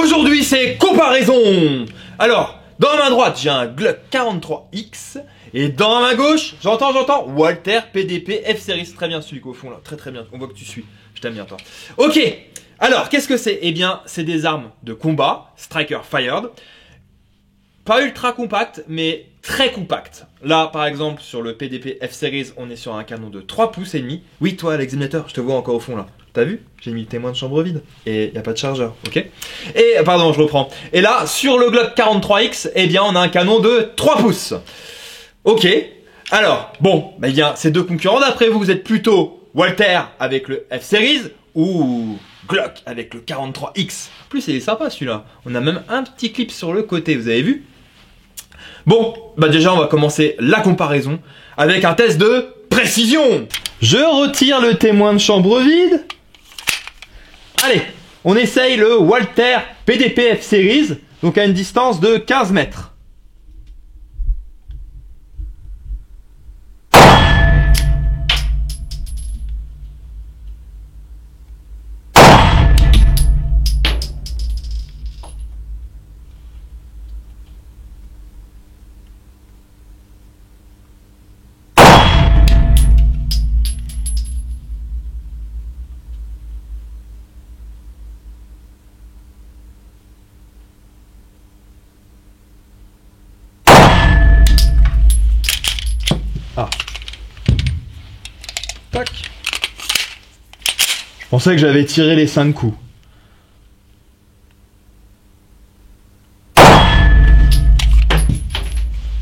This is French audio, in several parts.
Aujourd'hui c'est comparaison. Alors, dans ma main droite j'ai un Glock 43X et dans ma main gauche, j'entends Walther PDP F-Series. Très bien celui qu'au fond là, très bien, on voit que tu suis, je t'aime bien toi. Ok, alors qu'est-ce que c'est? Eh bien c'est des armes de combat, Striker Fired. Pas ultra compact, mais très compact. Là, par exemple, sur le PDP F-Series, on est sur un canon de 3 pouces et demi. Oui, toi, l'examinateur, je te vois encore au fond là. T'as vu? J'ai mis le témoin de chambre vide. Et il n'y a pas de chargeur, ok? Et, pardon, je reprends. Et là, sur le Glock 43X, eh bien, on a un canon de 3 pouces. Ok. Alors, bon, bah, bien, ces deux concurrents, d'après vous, vous êtes plutôt Walther avec le F-Series ou Glock avec le 43X? En plus, il est sympa celui-là. On a même un petit clip sur le côté, vous avez vu? Bon, bah déjà on va commencer la comparaison avec un test de précision. Je retire le témoin de chambre vide. Allez, on essaye le Walther PDP F-Series, donc à une distance de 15 mètres. Ah. Tac. Je pensais que j'avais tiré les 5 coups.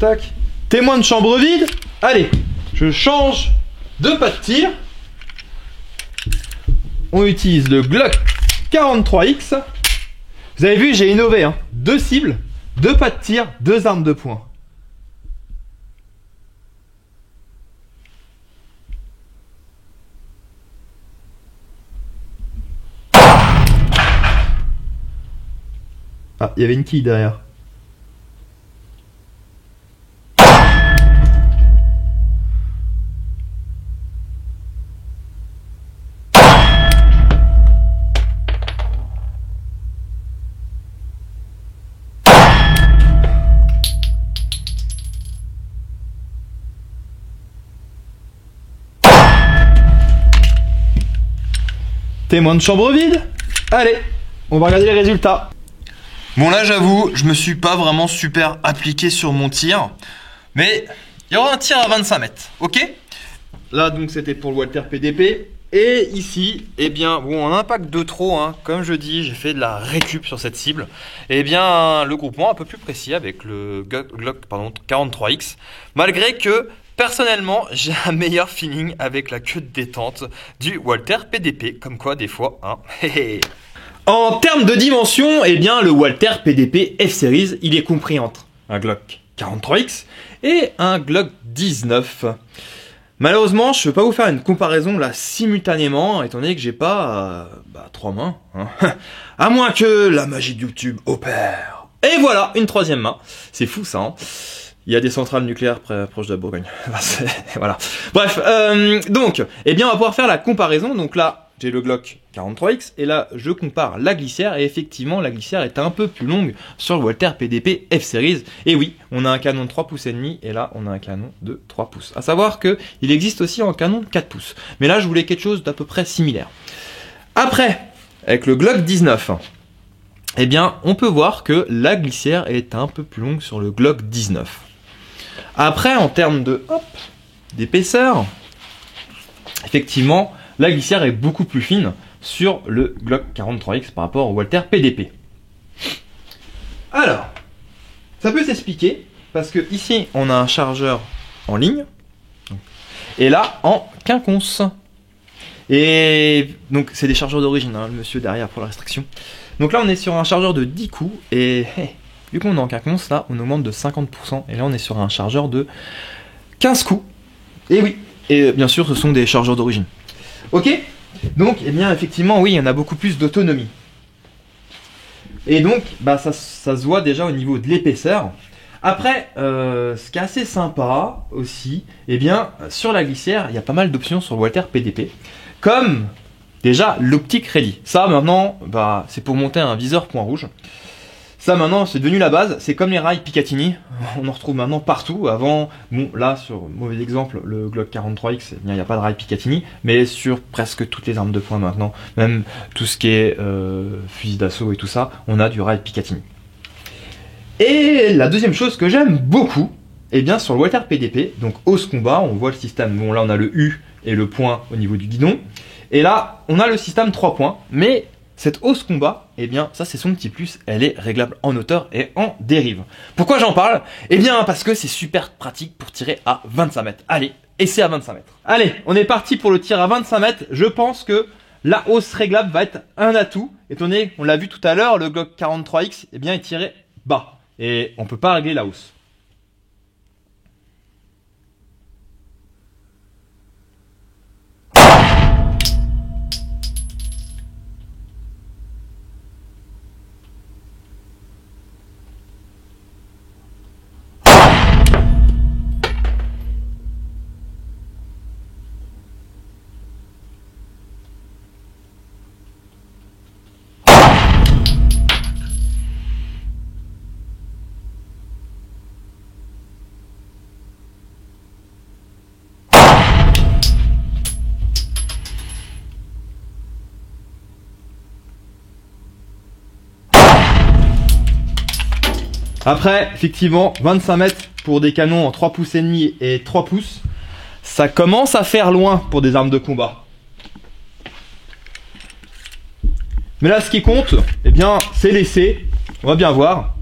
Tac. Témoin de chambre vide. Allez, je change de pas de tir. On utilise le Glock 43X. Vous avez vu, j'ai innové, hein. 2 cibles, 2 pas de tir, 2 armes de poing. Ah, il y avait une quille derrière. Témoin de chambre vide. Allez, on va regarder les résultats. Bon là j'avoue, je me suis pas vraiment super appliqué sur mon tir, mais il y aura un tir à 25 mètres, ok? Là donc c'était pour le Walther PDP, et ici, eh bien, bon on a un pack de trop, hein. Comme je dis, j'ai fait de la récup sur cette cible, et eh bien le groupement un peu plus précis avec le Glock 43X, malgré que personnellement j'ai un meilleur feeling avec la queue de détente du Walther PDP, comme quoi des fois, hein. En termes de dimension, eh bien, le Walther PDP F-Series, il est compris entre un Glock 43X et un Glock 19. Malheureusement, je ne peux pas vous faire une comparaison là simultanément, étant donné que j'ai pas 3 mains, hein. À moins que la magie de YouTube opère. Et voilà, une 3e main. C'est fou ça, hein. Il y a des centrales nucléaires proches de la Bourgogne. Voilà. Bref, donc, eh bien, on va pouvoir faire la comparaison. Donc là, j'ai le Glock 43X et là je compare la glissière et effectivement la glissière est un peu plus longue sur le Walther PDP F-Series. Et oui, on a un canon de 3 pouces et demi et là on a un canon de 3 pouces. À savoir que il existe aussi un canon de 4 pouces. Mais là je voulais quelque chose d'à peu près similaire. Après, avec le Glock 19, eh bien on peut voir que la glissière est un peu plus longue sur le Glock 19. Après en termes de d'épaisseur, effectivement la glissière est beaucoup plus fine sur le Glock 43X par rapport au Walther PDP. Alors, ça peut s'expliquer parce que ici on a un chargeur en ligne et là en quinconce. Et donc c'est des chargeurs d'origine, hein, le monsieur derrière pour la restriction. Donc là on est sur un chargeur de 10 coups et vu qu'on est en quinconce, là on augmente de 50% et là on est sur un chargeur de 15 coups. Et oui, et bien sûr ce sont des chargeurs d'origine. Ok, donc eh bien effectivement oui, il y en a beaucoup plus d'autonomie. Et donc ça se voit déjà au niveau de l'épaisseur. Après, ce qui est assez sympa aussi, eh bien sur la glissière, il y a pas mal d'options sur le Walther PDP, comme Déjà, l'optique ready. Ça, maintenant, bah, c'est pour monter un viseur point rouge. Ça, maintenant, c'est devenu la base. C'est comme les rails Picatinny. On en retrouve maintenant partout. Avant, bon, là, sur mauvais exemple, le Glock 43X, il n'y a pas de rail Picatinny. Mais sur presque toutes les armes de poing maintenant, même tout ce qui est fusil d'assaut et tout ça, on a du rail Picatinny. Et la deuxième chose que j'aime beaucoup, eh bien, sur le Walther PDP, donc hausse combat, on voit le système. Bon, là, on a le U et le point au niveau du guidon. Et là, on a le système 3 points, mais cette hausse combat, eh bien, ça c'est son petit plus, elle est réglable en hauteur et en dérive. Pourquoi j'en parle? Eh bien, parce que c'est super pratique pour tirer à 25 mètres. Allez, essai à 25 mètres. Allez, on est parti pour le tir à 25 mètres. Je pense que la hausse réglable va être un atout. Étant donné, on l'a vu tout à l'heure, le Glock 43X, eh bien, il tirait bas. Et on peut pas régler la hausse. Après, effectivement, 25 mètres pour des canons en 3 pouces et demi et 3 pouces, ça commence à faire loin pour des armes de combat. Mais là, ce qui compte, eh bien, c'est l'essai. On va bien voir.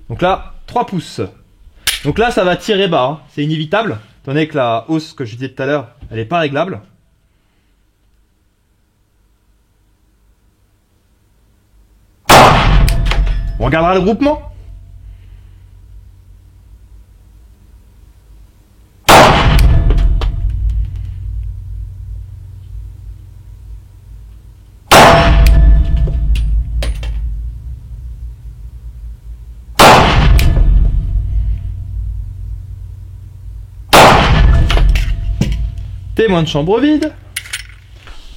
Donc là, 3 pouces. Donc là, ça va tirer bas. Hein. C'est inévitable, étant donné que la hausse que je disais tout à l'heure, elle n'est pas réglable. On regardera le groupement. Témoin de chambre vide.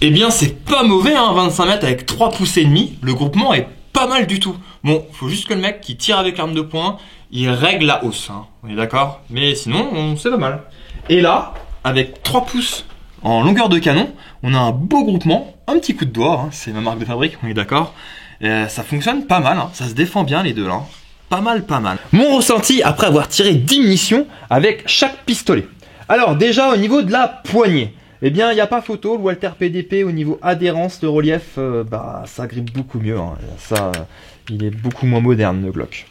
Eh bien, c'est pas mauvais, hein, 25 mètres avec 3 pouces et demi. Le groupement est pas mal du tout. Bon, faut juste que le mec qui tire avec l'arme de poing, il règle la hausse. Hein, on est d'accord? Mais sinon, c'est pas mal. Et là, avec 3 pouces en longueur de canon, on a un beau groupement. Un petit coup de doigt, hein, c'est ma marque de fabrique, on est d'accord? Ça fonctionne pas mal, hein, ça se défend bien les deux là. Hein. Pas mal, pas mal. Mon ressenti après avoir tiré 10 munitions avec chaque pistolet. Alors déjà au niveau de la poignée, eh bien il n'y a pas photo, le Walther PDP au niveau adhérence, le relief, bah ça grippe beaucoup mieux, hein. Ça, il est beaucoup moins moderne le Glock.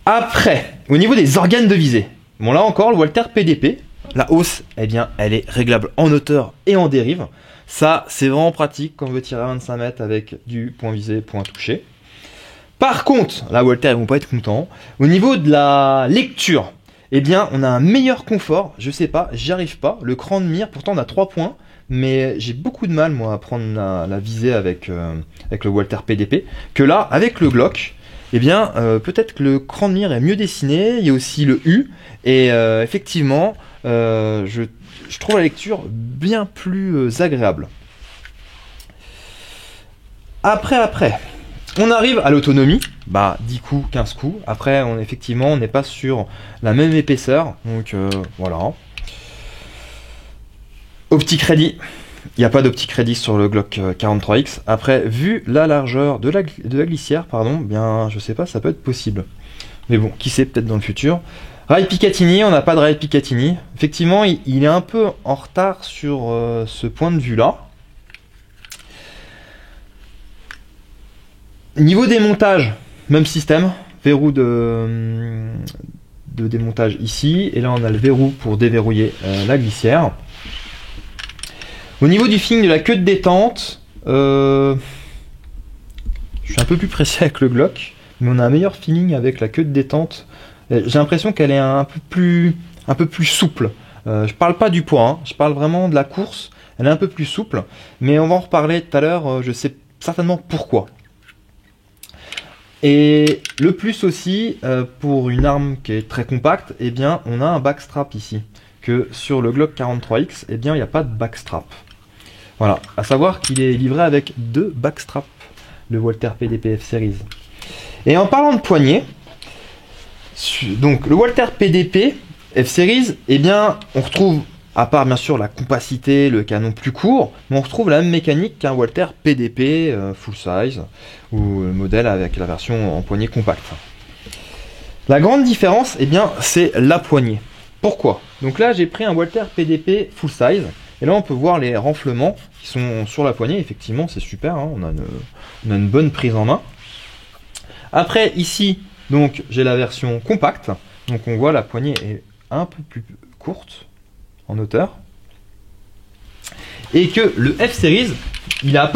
Après, au niveau des organes de visée, bon là encore le Walther PDP, la hausse, eh bien elle est réglable en hauteur et en dérive. Ça c'est vraiment pratique quand on veut tirer à 25 mètres avec du point visé, point touché. Par contre, là Walther ils vont pas être contents, au niveau de la lecture, eh bien, on a un meilleur confort, je sais pas, j'y arrive pas. Le cran de mire, pourtant on a 3 points, mais j'ai beaucoup de mal, moi, à prendre la visée avec le Walther PDP, que là, avec le Glock, eh bien, peut-être que le cran de mire est mieux dessiné, il y a aussi le U, et effectivement, je trouve la lecture bien plus agréable. Après, on arrive à l'autonomie, bah 10 coups, 15 coups. Après, effectivement, on n'est pas sur la même épaisseur, donc voilà. Optique ready, il n'y a pas d'optique ready sur le Glock 43X. Après, vu la largeur de la glissière, pardon, bien, je sais pas, ça peut être possible. Mais bon, qui sait, peut-être dans le futur. Rail Picatinny, on n'a pas de rail Picatinny. Effectivement, il est un peu en retard sur ce point de vue-là. Niveau démontage, même système, verrou de démontage ici, et là on a le verrou pour déverrouiller la glissière. Au niveau du feeling de la queue de détente, je suis un peu plus pressé avec le Glock, mais on a un meilleur feeling avec la queue de détente. J'ai l'impression qu'elle est un peu plus souple. Je parle pas du poids, hein, je parle vraiment de la course, elle est un peu plus souple, mais on va en reparler tout à l'heure, je sais certainement pourquoi. Et le plus aussi, pour une arme qui est très compacte, eh bien, on a un backstrap ici. Que sur le Glock 43X, eh bien, il n'y a pas de backstrap. Voilà, à savoir qu'il est livré avec 2 backstraps, le Walther PDP F-Series. Et en parlant de poignée, donc le Walther PDP F-Series, eh bien, on retrouve, à part bien sûr la compacité, le canon plus court, mais on retrouve la même mécanique qu'un Walther PDP full size, ou le modèle avec la version en poignée compacte. La grande différence, eh bien, c'est la poignée. Pourquoi? Donc là, j'ai pris un Walther PDP full size, et là on peut voir les renflements qui sont sur la poignée. Effectivement, c'est super, hein, on a une bonne prise en main. Après, ici, donc j'ai la version compacte, donc on voit la poignée est un peu plus courte en hauteur, et que le F-Series, il a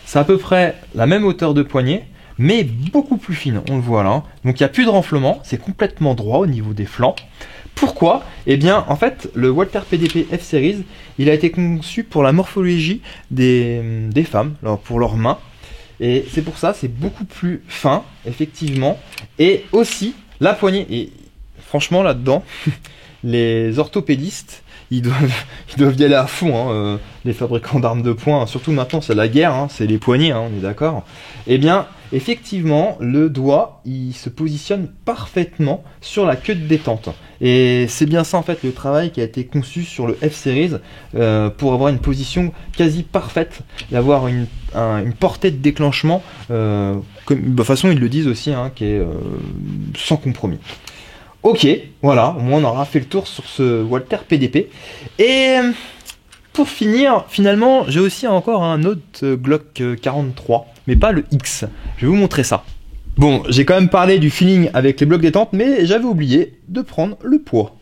c'est à peu près la même hauteur de poignée, mais beaucoup plus fine, on le voit là. Hein. Donc il n'y a plus de renflement, c'est complètement droit au niveau des flancs. Pourquoi? Eh bien, en fait, le Walther PDP F-Series, il a été conçu pour la morphologie des femmes, alors pour leurs mains. Et c'est pour ça, c'est beaucoup plus fin, effectivement. Et aussi, la poignée, et franchement, là-dedans, les orthopédistes, ils doivent y aller à fond, hein, les fabricants d'armes de poing, surtout maintenant, c'est la guerre, hein, c'est les poignets, hein, on est d'accord. Eh bien, effectivement, le doigt, il se positionne parfaitement sur la queue de détente. Et c'est bien ça, en fait, le travail qui a été conçu sur le F-Series pour avoir une position quasi parfaite, d'avoir une portée de déclenchement, de toute façon, ils le disent aussi, hein, qui est sans compromis. Ok, voilà, au moins on aura fait le tour sur ce Walther PDP. Et pour finir, finalement, j'ai aussi encore un autre Glock 43, mais pas le X. Je vais vous montrer ça. Bon, j'ai quand même parlé du feeling avec les blocs détente, mais j'avais oublié de prendre le poids.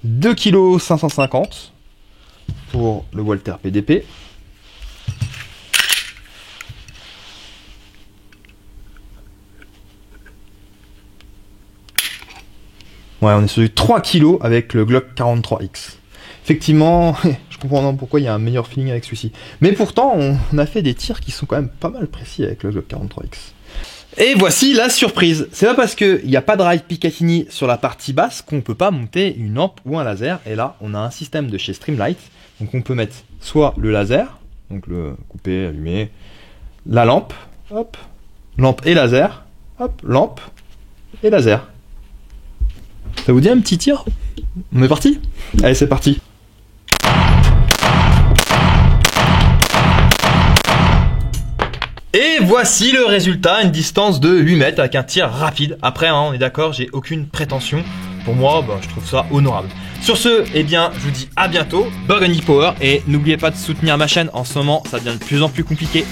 2,550 kg pour le Walther PDP. Ouais, on est sur du 3 kg avec le Glock 43X. Effectivement, je comprends pourquoi il y a un meilleur feeling avec celui-ci. Mais pourtant, on a fait des tirs qui sont quand même pas mal précis avec le Glock 43X. Et voici la surprise. C'est pas parce qu'il n'y a pas de rail Picatinny sur la partie basse qu'on peut pas monter une lampe ou un laser. Et là, on a un système de chez Streamlight. Donc on peut mettre soit le laser, donc le couper, allumer, la lampe, hop, lampe et laser, hop, lampe et laser. Ça vous dit un petit tir? On est parti? Allez, c'est parti. Et voici le résultat, une distance de 8 mètres avec un tir rapide. Après, hein, on est d'accord, j'ai aucune prétention. Pour moi, je trouve ça honorable. Sur ce, eh bien, je vous dis à bientôt. Burgundy Power. Et n'oubliez pas de soutenir ma chaîne. En ce moment, ça devient de plus en plus compliqué.